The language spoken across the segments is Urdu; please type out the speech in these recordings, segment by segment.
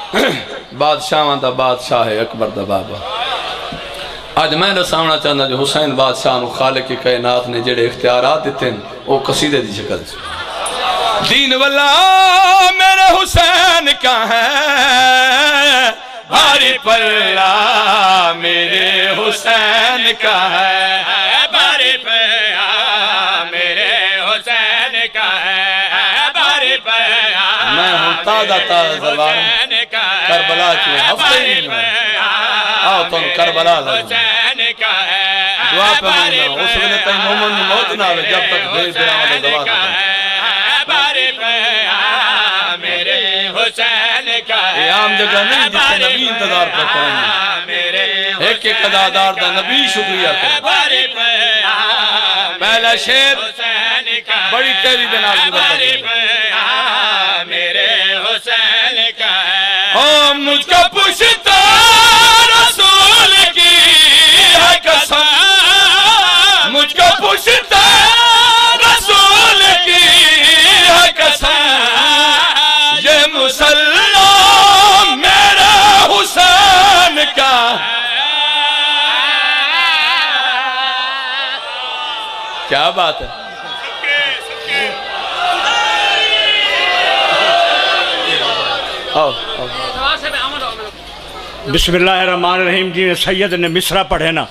بادشاہ دا بادشاہ ہے اکبر دا بابا آج میں دساونا چاہتا جو حسین بادشاہ نو خالق کائنات نے جڑے اختیارات دیتے ہیں وہ قصیدے دی شکل سے دین واللہ میرے حسین کا ہے بھاری پلہ میرے حسین کا ہے بھاری پلہ میرے حسین کا ہے بھاری پلہ میں ہوں تازہ زبان کربلا کی ہفتے ہی نہیں آؤ تم کربلا حسین کا ہے دعا پہ مانگا اس وقت تک مومن موت نہ آوے جب تک بھیج دیا والے دعا کا بھاری پلہ میرے حسین کا ہے یہ عام جگہ نہیں جس سے نبی انتظار پر کریں ایک ایک قدادار دا نبی شکریہ کریں پہلا شیر بڑی تیری بنار گزر میرے حسین کا ہے مجھ کا پوچھتا رسول کی ہے قسم مجھ کا پوچھتا رسول کی ہے قسم یہ مسلح میرے حسین کا کیا بات ہے بسم اللہ الرحمن الرحیم جی سید نے مصرہ پڑھے نا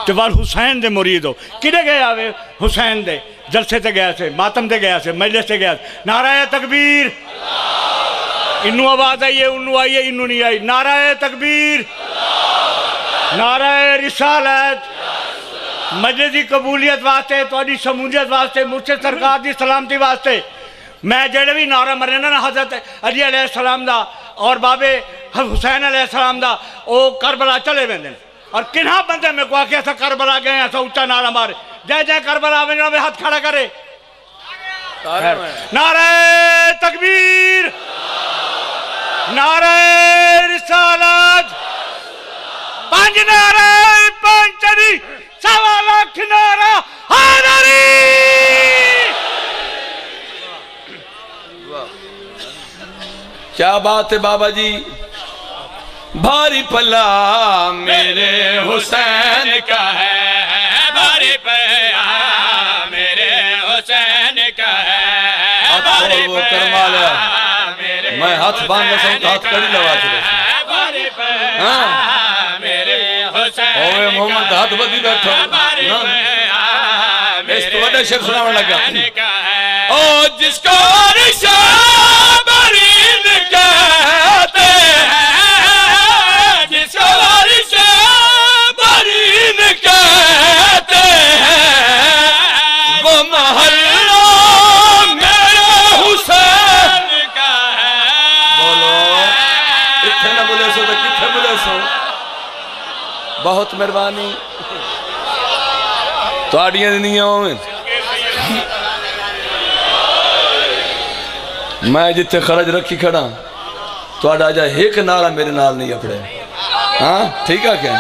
تو وال حسین دے مرید ہو کدے گئے آوے حسین دے جلسے تے گیا سے ماتم تے گیا سے مجلس تے گیا سے نعرہ تکبیر انہوں آواز آئیے انہوں آئیے انہوں نہیں آئی نعرہ تکبیر نعرہ رسالت مجلسی قبولیت واسطے توڑی شمولیت واسطے مرشد سرکار دی سلامتی واسطے میں جڑے بھی نعرہ مرنا نا حضرت علی علیہ السلام دا اور بابے حسین علیہ السلام دا او کربلا چلے ویندے اور کنہا بندے میں کو آکے ایسا کربلا گئے ایسا اونچا نعرہ مارے جے جے کربلا آوے میں ہاتھ کھڑا کرے نعرہ تکبیر نعرہ رسالت پانچ نعرہ پانچ چڑی سوا لاکھ نعرہ حیدری کیا بات ہے بابا جی بھاری پلہ میرے حسین کا ہے بھاری پلہ میرے حسین کا ہے بھاری پلہ میں ہاتھ باندھ رسا ہوں تو ہاتھ کڑی لوا چلے بھاری پلہ میرے حسین اوہ محمد ہاتھ بدی بیٹھو اس تو بڑے شیخ سناوڑ لگا او جس کو رشا برین کہتے ہیں جس کو رشا برین کہتے ہیں وہ محلہ میرے حسین کا ہے بولو اتھے نہ بولے سو تو کتھے بولے سو بہت مہربانی تو آڑیاں دنیا ہوئے میں جتے خرج رکھی کھڑا تو آڑا جا ایک نعرہ میرے نال نہیں اپڑے ہاں ٹھیک ہے کیا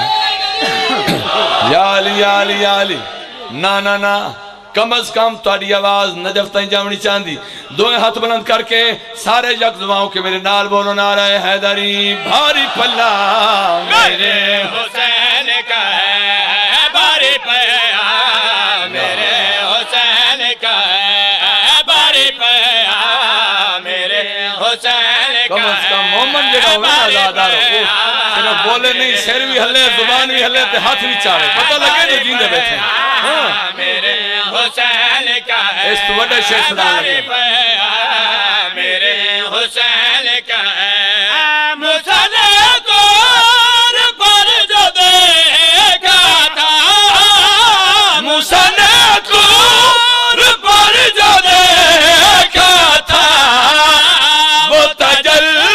یا علی یا علی یا علی نا نا نا کم از کم تاری آواز نجف تائیں جامنی چاندی دوئے ہاتھ بلند کر کے سارے یک دعاؤں کے میرے نال بولو نعرہ حیدری بھاری پلہ میرے حسین کا ہے بھاری پلہ میرے حسین کا ہے بھاری پلہ میرے حسین کا ہے کم از کم مومن جگہ ہوئے نا زیادہ رہو صرف بولے نہیں سیر بھی ہلے زبان بھی ہلے تے ہاتھ بھی چاہے پتہ لگے جو جیندے بیٹھے میرے حسین کا ہے اس تو وڈے شیخ صدا لگے میرے حسین کا ہے مسلح کور پر جو دیکھا تھا مسلح کور پر جو دیکھا تھا وہ تجلی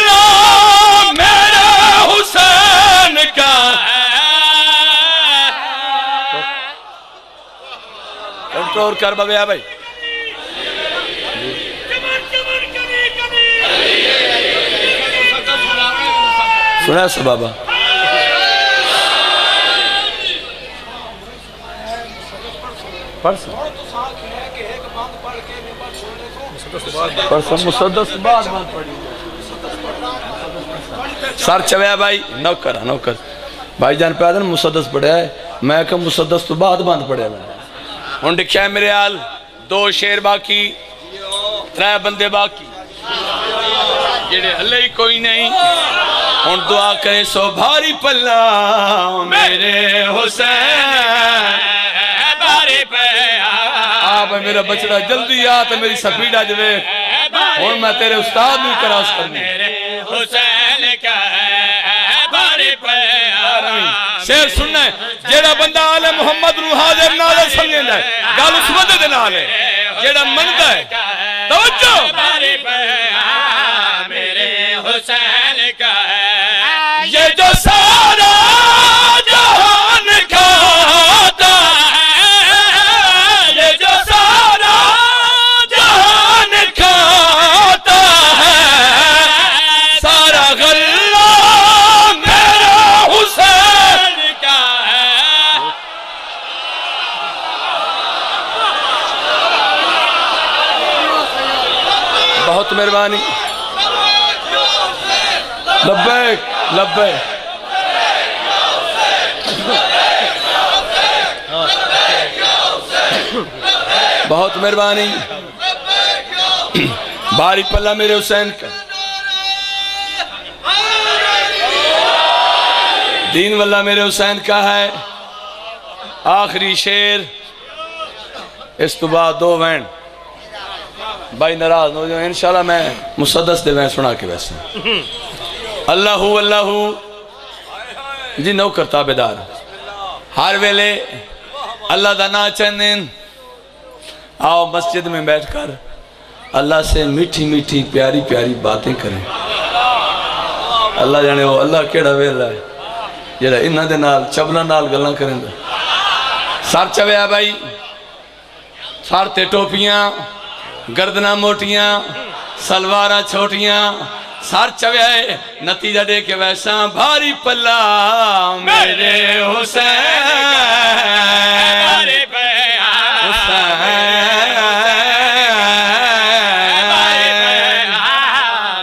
میرے حسین کا کنٹرول کر بابیا بھائی سنا سا بابا پرسن مسدس بعد پڑھی سر چویا بھائی نوکر نوکر بھائی جان پہ آدھن مسدس پڑھا ہے میں کہ مسدس تو بعد باندھ پڑھا ہے ان دکھیا میرے آل 2 شیر باقی 3 بندے باقی جڑے ہلے ہی کوئی نہیں ان دعا کرے سو بھاری پلہ میرے حسین بھاری پلہ آپ میرا بچڑا جلدی آتا میری سپیڈا جوے اور میں تیرے استاد بھی کراس کرنے میرے حسین کا بھاری پلہ شیر سننا ہے جیڑا بندہ آلے محمد روح حاضر نالے سمجھیں ہے گال اس وقت دے نالے جیڑا مندہ ہے توجہ بھاری پلہ میرے حسین کا یہ جو سارا جہان کھاتا ہے یہ جو سارا جہان کھاتا ہے سارا غلہ میرا حسین کا ہے بہت مہربانی لبیک لبیک بہت مہربانی بھاری پلہ میرے حسین کا دین واللہ میرے حسین کا ہے آخری شیر اس تو بعد 2 وین بھائی نراز نو جو انشاءاللہ میں مسدس دے وین سنا کے ویسے اللہ جی نوکر تابدار ہر ویلے اللہ دا نا چندین آؤ مسجد میں بیٹھ کر اللہ سے میٹھی میٹھی پیاری پیاری باتیں کریں اللہ جانے وہ اللہ کیڑا ویلا ہے جڑا انہاں دے نال چبلا نال گلاں کریں دا سار چویا بھائی سار تے ٹوپیاں گردناں موٹیاں سلواراں چھوٹیاں سار چویا ہے نتیجہ دے کے ویسا بھاری پلہ میرے حسین بھاری پلہ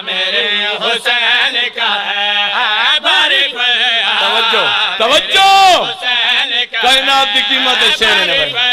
میرے حسین کا ہے بھاری پلہ توجہ کائنات کی قیمت شیر نے بھائی